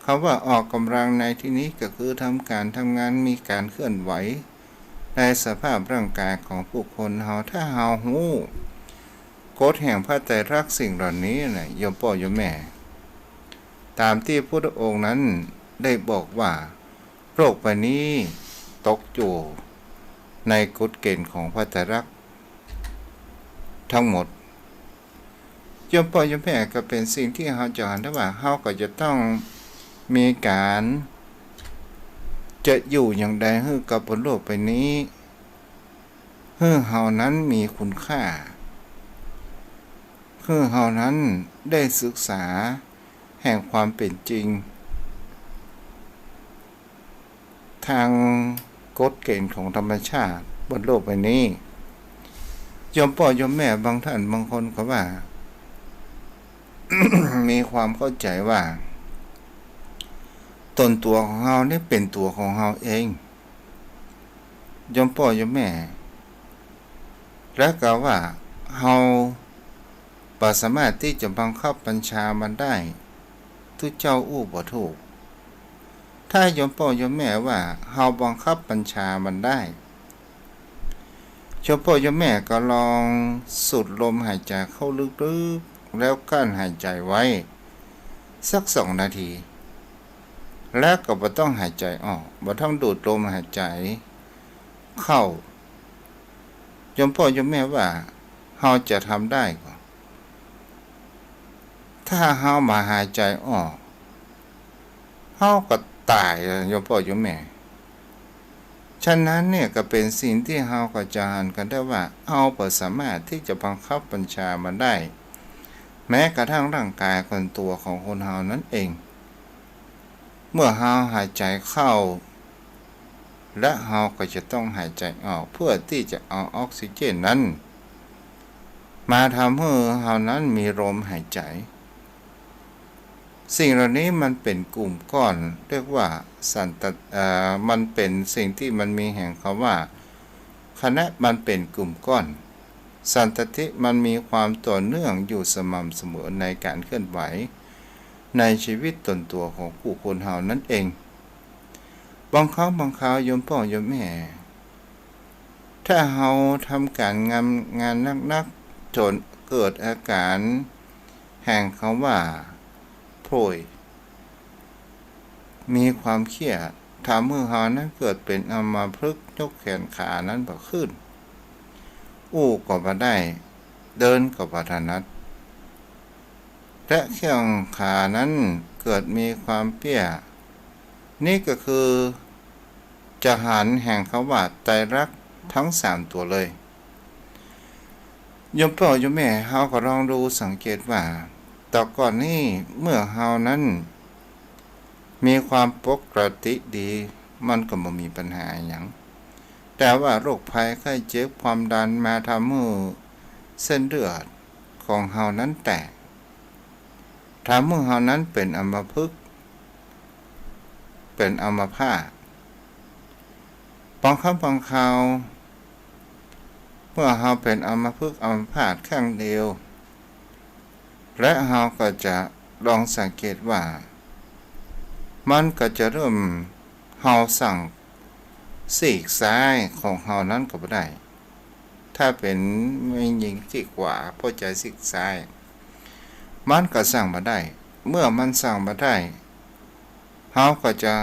คำว่าออกกำลังในที่นี้ก็คือทำงานมีการเคลื่อนไหวในสภาพร่างกายของผู้คนเฮาถ้าเฮาฮู้กฎแห่งพระไตรลักษณ์สิ่งเหล่านี้น่ะโยมพ่อโยมแม่ตามที่พระองค์นั้นได้บอกว่าโลกใบนี้ตกอยู่ในกฎเกณฑ์ของพระไตรลักษณ์ทั้งหมดโยมพ่อโยมแม่ก็เป็นสิ่งที่เฮาจะเห็นได้ว่าเฮาก็จะต้องมีการจะอยู่อย่างใดให้กับบนโลกใบนี้ให้เฮานั้นมีคุณค่าให้เฮานั้นได้ศึกษาแห่งความเป็นจริงทางกฎเกณฑ์ของธรรมชาติบนโลกใบนี้โยมพ่อโยมแม่บางท่านบางคนก็ว่า มีความเข้าใจว่าตนตัวของเฮานี่เป็นตัวของเฮาเองโยมพ่อโยมแม่และก็ว่าเฮาบ่สามารถที่จะบังคับบัญชามันได้ทุกเจ้าอู้บ่ถูกถ้าโยมพ่อโยมแม่ว่าเฮาบังคับบัญชามันได้โยมพ่อโยมแม่ก็ลองสูดลมหายใจเข้าลึกๆแล้วกั้นหายใจไว้สัก2 นาทีแล้วก็บ่ต้องหายใจออกบ่ต้องดูดลมหายใจเข้าโยมพ่อโยมแม่ว่าเฮาจะทำได้ก่อนถ้าเฮามาหายใจออกเฮาก็ตายโยมพ่อโยมแม่ฉะนั้นเนี่ยก็เป็นสิ่งที่เฮาก็จะหันกันได้ว่าเฮาบ่สามารถที่จะบังคับบัญชามันได้แม้กระทั่งร่างกายคนตัวของคนเฮานั้นเองเมื่อเฮาหายใจเข้าและเฮาก็จะต้องหายใจออกเพื่อที่จะเอาออกซิเจนนั้นมาทำให้เฮานั้นมีลมหายใจสิ่งเหล่านี้มันเป็นกลุ่มก้อนเรียกว่ามันเป็นสิ่งที่มันมีแห่งคำว่าคณะมันเป็นกลุ่มก้อนสันตติมันมีความต่อเนื่องอยู่สม่ำเสมอในการเคลื่อนไหวในชีวิตตนตัวของผู้คนเฮานั่นเองบางครั้งบางคราวโยมพ่อโยมแม่ถ้าเฮาทำการงานนักจนเกิดอาการแห่งคำว่าโพยมีความเครียดทำให้เฮานั้นเกิดเป็นอัมพฤกษ์ยกแขนขานั้นบ่ขึ้นอู้ก็บ่ได้เดินก็บ่ถนัดและแข้งขานั้นเกิดมีความเปี้ยนี่ก็คือจะหันแห่งคำว่าไตรลักษณ์ทั้ง3ตัวเลยโยมพ่อโยมแม่เฮาก็ลองดูสังเกตว่าแต่ก่อนนี้เมื่อเฮานั้นมีความปกติดีมันก็บ่มีปัญหาหยัง แต่ว่าโรคภัยไข้เจ็บความดันมาทำให้เส้นเลือดของเฮานั้นแตกทำให้เฮานั้นเป็นอัมพฤกษ์เป็นอัมพาตบางครั้งบางคราวเมื่อเฮาเป็นอัมพฤกษ์อัมพาตข้างเดียวและเฮาก็จะลองสังเกตว่ามันก็จะเริ่มเฮาสั่งซีกซ้ายของเฮานั้นก็บ่ได้ถ้าเป็นไม่ยิงซีกขวาพอใจซีกซ้ายมันก็สั่งมาได้เมื่อมันสั่งมาได้เฮาก็จะ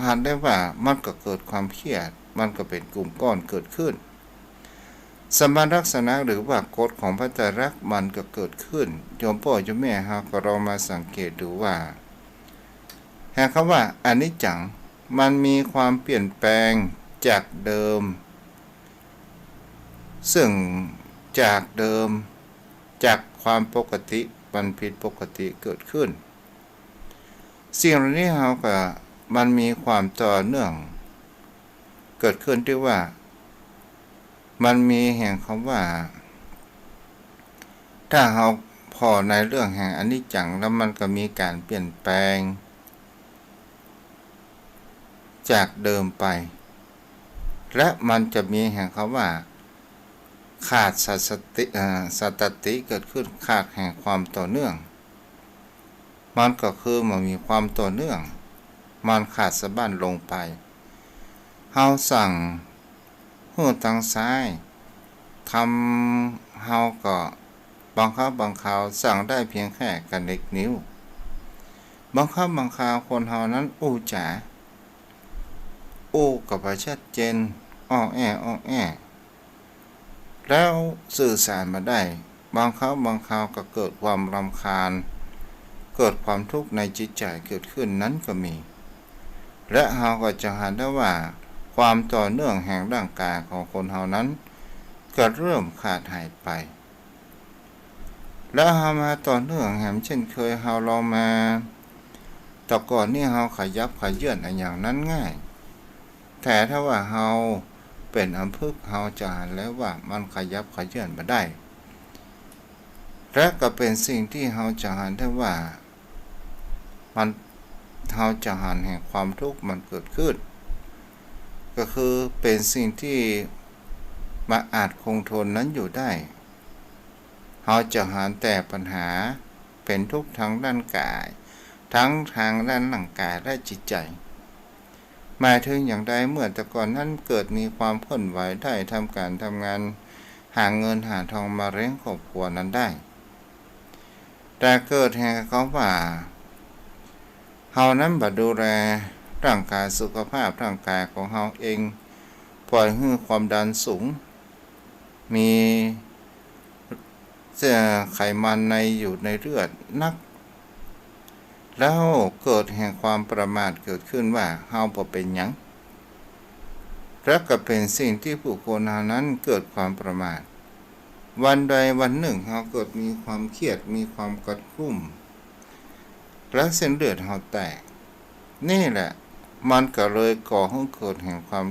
หันได้ว่ามันก็เกิดความเครียดมันก็เป็นกลุ่มก้อนเกิดขึ้นสมานลักษณะหรือว่ากฎของพระไตรลักษณ์มันก็เกิดขึ้นโยมพ่อโยมแม่เฮาก็ลองมาสังเกตดูว่าหากคำว่าอนิจจังมันมีความเปลี่ยนแปลงจากเดิมซึ่งจากเดิมจากความปกติมันผิดปกติเกิดขึ้นสิ่งเหล่านี้เฮาก็มันมีความต่อเนื่องเกิดขึ้นที่ว่ามันมีแห่งคำว่าถ้าเฮาพอในเรื่องแห่งอนิจจังแล้วมันก็มีการเปลี่ยนแปลงจากเดิมไปและมันจะมีแห่งคำว่าขาดสัตติเกิดขึ้นขาดแห่งความต่อเนื่องมันก็คือมันมีความต่อเนื่องมันขาดสะบั้นลงไปเฮาสั่งหูทางซ้ายทำเฮาก็บางครั้งบางคราวสั่งได้เพียงแค่กันเล็กนิ้วบางครั้งบางคราวคนเฮานั้นอู้จ๋าอู้กับชัดเจนอ้อแอแล้วสื่อสารมาได้บางครั้งบางคราวก็เกิดความรำคาญเกิดความทุกข์ในจิตใจเกิดขึ้นนั้นก็มีและเฮาก็จะเห็นได้ว่าความต่อเนื่องแห่งร่างกายของคนเฮานั้นก็เริ่มขาดหายไปแล้วเฮามาต่อเนื่องแห่งเช่นเคยเฮาลองมาแต่ก่อนนี่เฮาขยับขยื่นอย่างนั้นง่ายแต่ถ้าว่าเฮาเป็นอัมพฤกษ์เฮาจะเห็นแล้วว่ามันขยับขยื่นบ่ได้และก็เป็นสิ่งที่เฮาจะเห็นได้ว่ามันเฮาจะเห็นแห่งความทุกข์มันเกิดขึ้นก็คือเป็นสิ่งที่มาอาจคงทนนั้นอยู่ได้เฮาจะเห็นแต่ปัญหาเป็นทุกข์ทั้งด้านกายทั้งทางด้านร่างกายและจิตใจหมายถึงอย่างใดเมื่อแต่ก่อนนั้นเกิดมีความเคลื่อนไหวได้ทำการทำงานหาเงินหาทองมาเลี้ยงครอบครัวนั้นได้แต่เกิดแห่งเขาว่าเฮานั้นบ่ดูแลร่างกายสุขภาพร่างกายของเฮาเองปล่อยให้ความดันสูงมีไขมันในอยู่ในเลือดนักแล้วเกิดแห่งความประมาทเกิดขึ้นว่าเฮาบ่เป็นหยังและก็เป็นสิ่งที่ผู้คนเหล่านั้นเกิดความประมาทวันใดวันหนึ่งเฮาเกิดมีความเครียดมีความกัดกรุ่มและเส้นเลือดเฮาแตกนี่แหละมันก็เลยก่อให้เกิดแห่งความ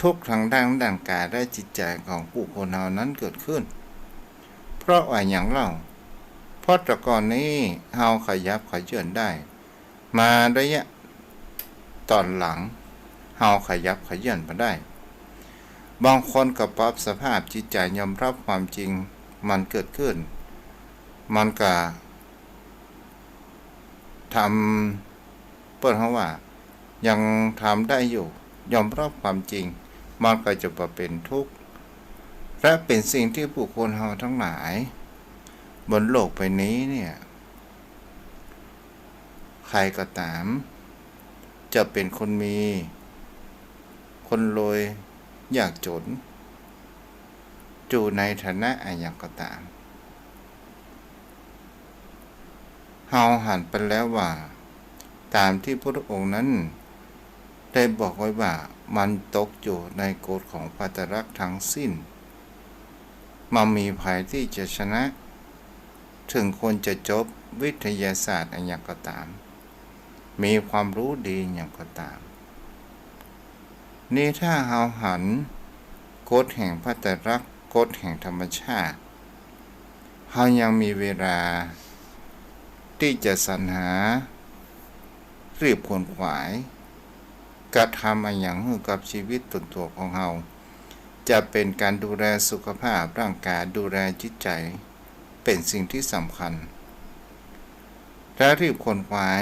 ทุกข์ทางด้านกายและจิตใจของผู้คนเหล่านั้นเกิดขึ้นเพราะว่าอย่างเล่าเพราะแต่ก่อนนี้เฮาขยับขยื่นได้มาระยะตอนหลังเฮาขยับขยื่นมาได้บางคนก็ปรับสภาพจิตใจยอมรับความจริงมันเกิดขึ้นมันก็ทำเปิดเขาว่ายังทำได้อยู่ยอมรับความจริงมันก็จะเป็นทุกข์และเป็นสิ่งที่ผู้คนเฮาทั้งหลายบนโลกใบนี้เนี่ยใครก็ตามจะเป็นคนมีคนรวยยากจนอยู่ในฐานะอะไรอย่างก็ตามเฮาหันไปแล้วว่าตามที่พระองค์นั้นได้บอกไว้ว่ามันตกอยู่ในกฎของพระไตรลักษณ์ทั้งสิ้นมันมีภัยที่จะชนะถึงคนจะจบวิทยาศาสตร์อะไรอย่างก็ตามมีความรู้ดีอย่างก็ตาม นี่ถ้าเฮาหันกฎแห่งพระไตรลักษณ์กฎแห่งธรรมชาติเฮายังมีเวลาที่จะสรรหารีบขวนขวายกระทำอะไรอย่างให้กับชีวิตตนตัวของเฮาจะเป็นการดูแลสุขภาพร่างกายดูแลจิตใจเป็นสิ่งที่สำคัญและรีบขวนขวาย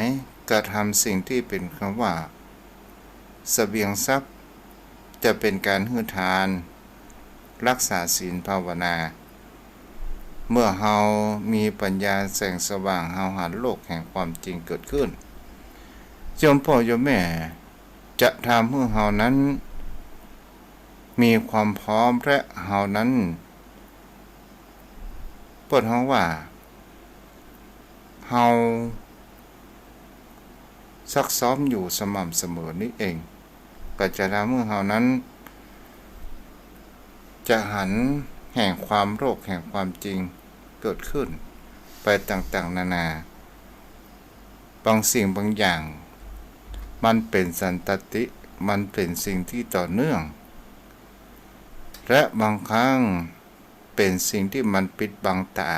กระทำสิ่งที่เป็นคำว่าเสบียงทรัพย์จะเป็นการให้ทานรักษาศีลภาวนาเมื่อเฮามีปัญญาแสงสว่างเฮาหันโลกแห่งความจริงเกิดขึ้นโยมพ่อโยมแม่จะทำให้เฮานั้นมีความพร้อมและเฮานั้นเปิดห้องว่าเฮาซักซ้อมอยู่สม่ำเสมอนี่เองก็จะทำให้เฮานั้นจะหันแห่งความโลกแห่งความจริงเกิดขึ้นไปต่างๆนานาบางสิ่งบางอย่างมันเป็นสันตติมันเป็นสิ่งที่ต่อเนื่องและบางครั้งเป็นสิ่งที่มันปิดบังตา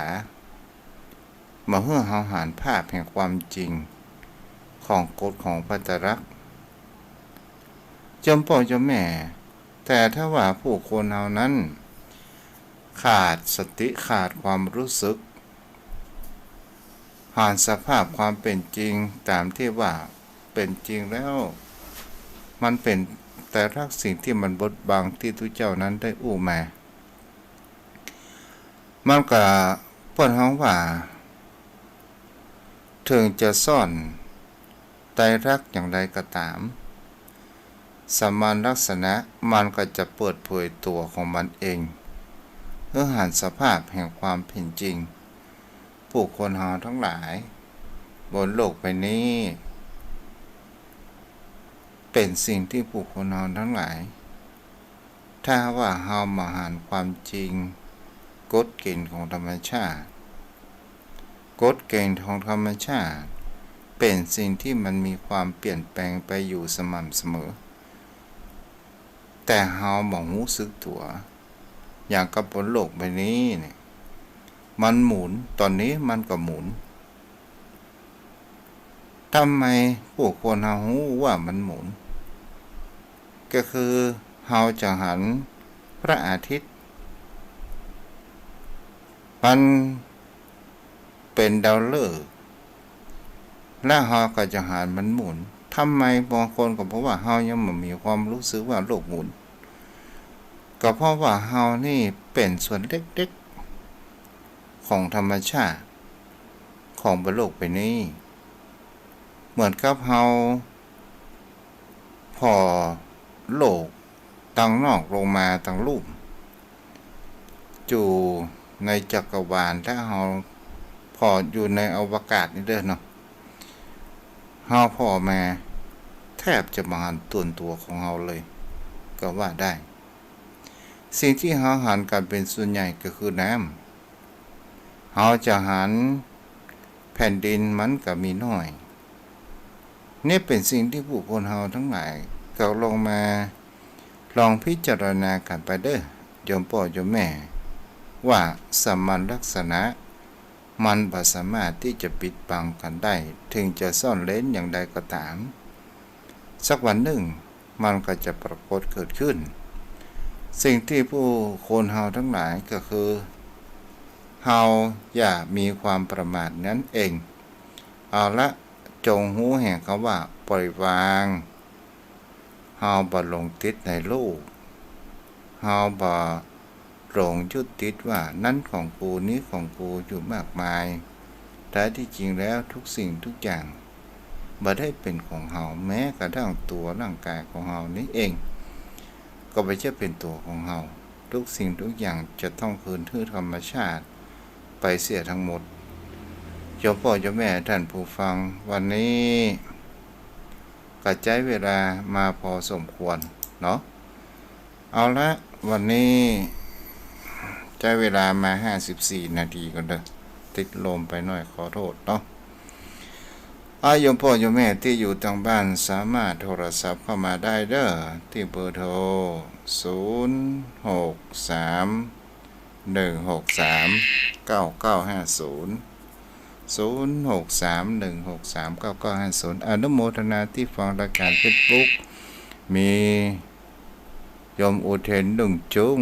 มาเพื่อเฮาหันภาพแห่งความจริงของกฎของพระไตรลักษณ์จำพ่อจำแม่แต่ถ้าว่าผู้คนเฮานั้นขาดสติขาดความรู้สึกผ่านสภาพความเป็นจริงตามที่ว่าเป็นจริงแล้วมันเป็นแต่รักสิ่งที่มันบดบังที่ทุกเจ้านั้นได้อู้มามันก็เปิ้นฮ้องว่าถึงจะซ่อนไตรลักษณ์อย่างไรก็ตามสมานลักษณะมันก็จะเปิดเผยตัวของมันเองเพื่อหันสภาพแห่งความเป็นจริงผู้คนเฮาทั้งหลายบนโลกใบนี้เป็นสิ่งที่ผู้คนเฮาทั้งหลายถ้าว่าเฮามาหันความจริงกฎเกณฑ์ของธรรมชาติกฎเกณฑ์ของธรรมชาติเป็นสิ่งที่มันมีความเปลี่ยนแปลงไปอยู่สม่ำเสมอแต่เฮาบ่รู้สึกตัวอย่างกับบนโลกใบนี้เนี่ยมันหมุนตอนนี้มันก็หมุนทำไมผู้คนเฮารู้ว่ามันหมุนก็คือเฮาจะหันพระอาทิตย์มันเป็นดาวฤกษ์และเฮาก็จะหันมันหมุนทำไมบางคนก็เพราะว่าเฮายังไม่มีความรู้สึกว่าโลกหมุนก็เพราะว่าเฮานี่เป็นส่วนเล็กๆของธรรมชาติของบนโลกใบนี้เหมือนกับเฮาพอโลกตั้งนอกลงมาตั้งรูปอยู่ในจักรวาลถ้าเฮาพออยู่ในอวกาศนี่เด้อเนาะเฮาพอมาแทบจะมาหันตัวของเฮาเลยก็ว่าได้สิ่งที่เฮาหันกันเป็นส่วนใหญ่ก็คือน้ำเฮาจะหันแผ่นดินมันก็มีน้อยนี่เป็นสิ่งที่ผู้คนเฮาทั้งหลายก็ลงมาลองพิจารณากันไปเด้อโยมพ่อโยมแม่ว่าสมานลักษณะมันบ่สามารถที่จะปิดบังกันได้ถึงจะซ่อนเร้นอย่างใดก็ตามสักวันหนึ่งมันก็จะปรากฏเกิดขึ้นสิ่งที่ผู้คนเฮาทั้งหลายก็คือเฮาอย่ามีความประมาทนั้นเองเอาละจงหูแห่งคำว่าปล่อยวางเฮาบ่หลงติดในโลกเฮาบ่หลงยึดติดว่านั่นของกูนี้ของกูอยู่มากมายแต่ที่จริงแล้วทุกสิ่งทุกอย่างบ่ได้เป็นของเฮาแม้กระทั่งตัวร่างกายของเฮานี้เองก็ไม่ใช่เป็นตัวของเฮาทุกสิ่งทุกอย่างจะต้องคืนทื่อธรรมชาติไปเสียทั้งหมดโยมพ่อโยมแม่ท่านผู้ฟังวันนี้ก็ใช้เวลามาพอสมควรเนาะเอาละวันนี้ใช้เวลามา54 นาทีกันเด้อติดลมไปหน่อยขอโทษเนาะ โยมพ่อโยมแม่ที่อยู่ทางบ้านสามารถโทรศัพท์เข้ามาได้เด้อที่เบอร์โทร0631639950อนุโมทนาที่ฟังรายการเฟซบุ๊กมีโยมอุเทนดุงจุ้ง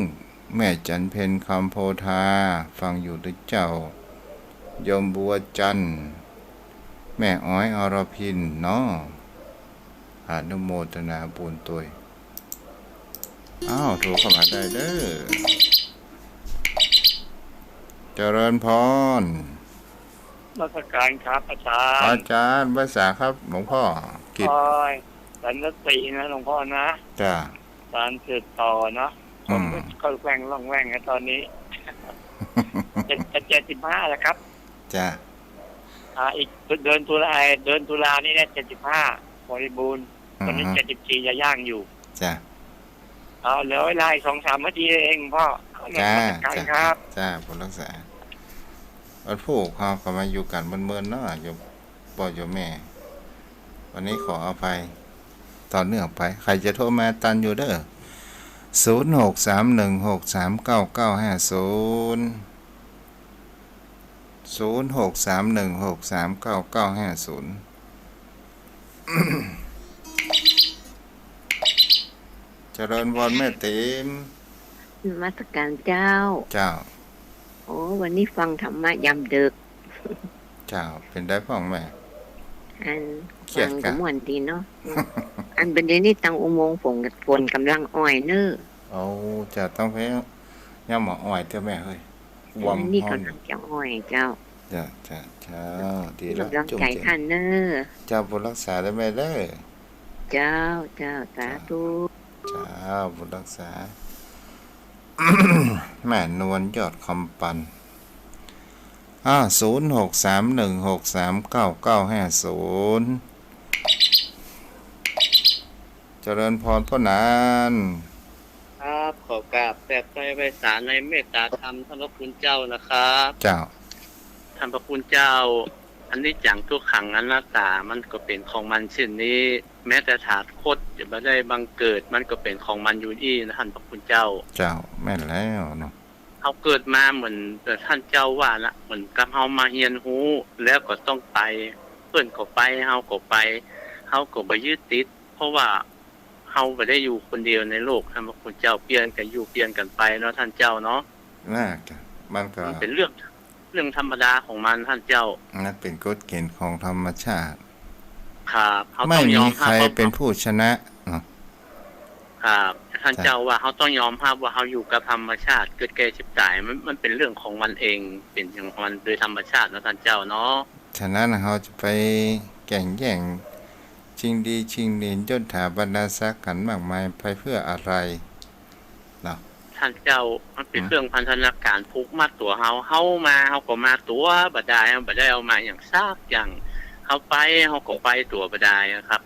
แม่จันเพนคำโพธาฟังอยู่หรือเจ้าโยมบัวจันทร์แม่อ้อยอรพินเนาะอนุโมทนาบุญตัวโทรเข้ามาได้เด้อเจริญพรราชการครับอาจารย์ภาษาครับหลวงพ่อกิจสันตินะหลวงพ่อนะจ้าการสืบต่อเนาะผมก็แหว่งล่องแหว่งตอนนี้75แล้วครับจ้าอีกเดือนตุลานี่เนี่ย75บริบูรณ์ตอนนี้74จะย่างอยู่จ้าเหลือเวลา2-3 นาทีเองพ่อจ้าครับจ้าผลรักษาวันผู้เขาก็มาอยู่กันเมื่อเนาะโยมพ่อโยมแม่วันนี้ขออภัยต่อเนื่องไปใครจะโทรมาตันอยู่เด้อ0631639950เจริญพรแม่ติ๋มนมัสการเจ้าโอ้วันนี้ฟังธรรมะยามดึกเจ้าเป็นได้พ่องแม่ฟังกับม่วนดีเนาะอันเป็นเดี๋ยวนี้ตั้งอุโมงค์ฝนกำลังอ้อยเน้อจะต้องไปย่าหมออ้อยเจ้าแม่เฮ้ยนี่กำลังจะอ้อยเจ้าดีแล้วจุ่มใจท่านเน้อเจ้าบุญรักษาได้ไหมเด้อเจ้าสาธุเจ้าบุญรักษาแม่นวลยอดคำปัน0631639950เจริญพรพ่อนานครับขอกราบแปลกใจไปสารในเมตตาธรรมท่านพระคุณเจ้านะครับเจ้าท่านพระคุณเจ้าอันนี้จังทุกขังอนัตตามันก็เป็นของมันเช่นนี้แม้แต่ถาดคดจะไม่ได้บังเกิดมันก็เป็นของมันอยู่ดีนะท่านพระคุณเจ้าแม่นแล้วเนาะเขาเกิดมาเหมือนท่านเจ้าว่าละเหมือนกับเฮามาเฮียนฮู้แล้วก็ต้องไปเพิ่นก็ไปเฮาก็ไปเฮาก็บ่ยึดติดเพราะว่าเฮาบ่ได้อยู่คนเดียวในโลกท่านพระคุณเจ้าเปลี่ยนกันอยู่เปลี่ยนกันไปเนาะท่านเจ้าเนาะมันก็เป็นเรื่องธรรมดาของมันท่านเจ้านั่นเป็นกฎเกณฑ์ของธรรมชาติครับไม่มีใครเป็นผู้ชนะครับท่านเจ้าว่าเขาต้องยอมรับว่าเขาอยู่กับธรรมชาติเกิดแก่เจ็บตายมันเป็นเรื่องของมันเองเป็นอย่างมันโดยธรรมชาตินะท่านเจ้าเนาะฉะนั้นเขาจะไปแข่งแย่งชิงดีชิงเด่นจนถาบรรดาศักดิ์กันมากมายไปเพื่ออะไรเนาะท่านเจ้ามันเป็นเรื่องพันธนาการผูกมัดตัวเขามาเขาก็มาตัวบ่ได้เอามาอย่างซากอย่างเขาไปเขาก็ไปตัวบ่ได้ครับ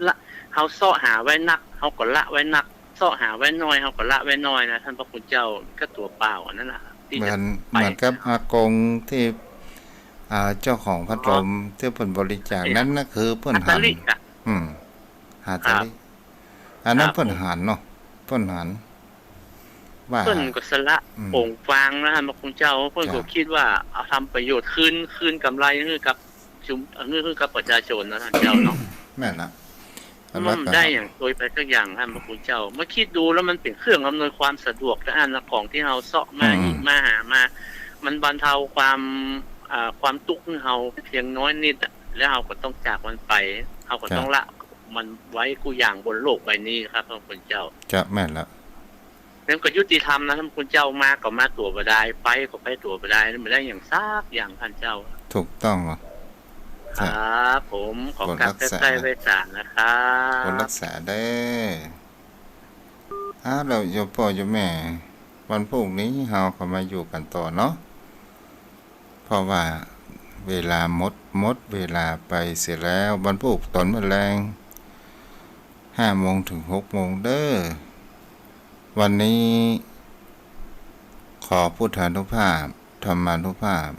ละเขาเสาะหาไว้นักเขาก็ละไว้นักเสาะหาไว้น้อยเขาก็ละไว้น้อยนะท่านพระคุณเจ้าก็ตัวเปล่านั่นแหละเหมือนกับอากงที่เจ้าของพัดลมที่เพิ่นบริจาคนั้นนะคือเพิ่นหันหาตะลิอันนั้นเพิ่นหันเนาะเพิ่นหันว่าเพิ่นก็สละโป่งฟางนะท่านพระคุณเจ้าเพิ่นก็คิดว่าเอาทำประโยชน์คืนกำไรให้กับคือกับประชาชนนะท่านเจ้าเนาะแม่นละมันได้อย่างโดยไปสักอย่างท่านพระคุณเจ้าเมื่อคิดดูแล้วมันเป็นเครื่องอำนวยความสะดวกและอันของที่เราเสาะมาหามามันบรรเทาความทุกข์ของเราเพียงน้อยนิดแล้วเราก็ต้องจากมันไปเราก็ต้องละมันไว้กูอย่างบนโลกใบนี้ครับพระคุณเจ้าจะแม่นละนั่นก็ยุติธรรมนะท่านคุณเจ้ามาก็มาตัวบ่ได้ไปก็ไปตัวบ่ได้ไม่ได้อย่างซากอย่างท่านเจ้าถูกต้องครับผมขอกราบใส่ไว้ศาลนะครับคนรักษาได้เราโยมพ่อโยมแม่วันพรุ่งนี้เราก็มาอยู่กันต่อเนาะเพราะว่าเวลาหมดเวลาไปเสร็จแล้ววันพรุ่งตอนมื้อแลง5 โมงถึง 6 โมงเด้อวันนี้ขอพุทธานุภาพธรรมานุภาพ